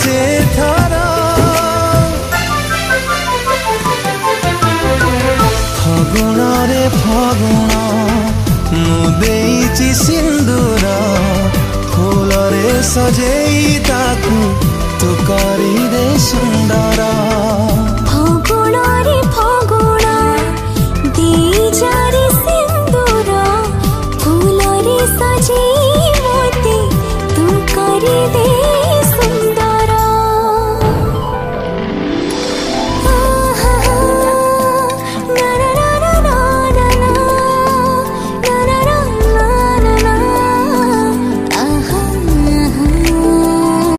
से थारा फगुण रे फगुण मुदेची सिंदूर फूल रे सजेई ताकू तू करी दे सुंदर